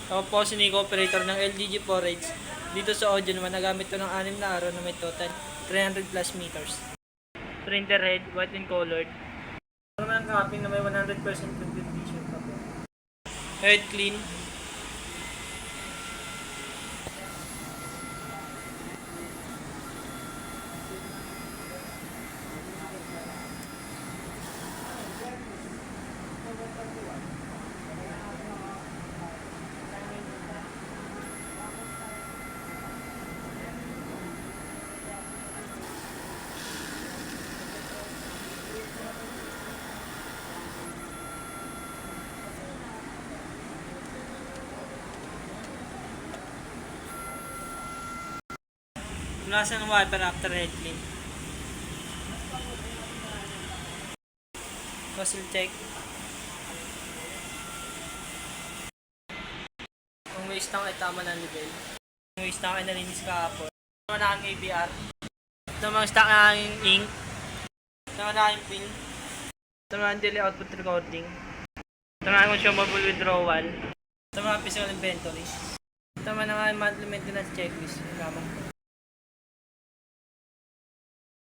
Ako po si Nico, operator ng LDG Forage. Dito sa audio naman, nagamit ko ng 6 na araw na may total 300 plus meters. Printer red, white and colored. Ito naman ang copy na may 100% printed vision pa po. Head clean. Lasa ng wiper after head clean. Nozzle check. Ang waste tank ay tama ng level. Ang waste tank ay nalinis kahapon. Tama na ang ABR. Tama ang stock na ang ink. Tama na ang pin. Tama ang daily output recording. Tama ang consumable withdrawal. Tama ang physical inventory. Tama na nga ang monthly maintenance checklist. Lamang po.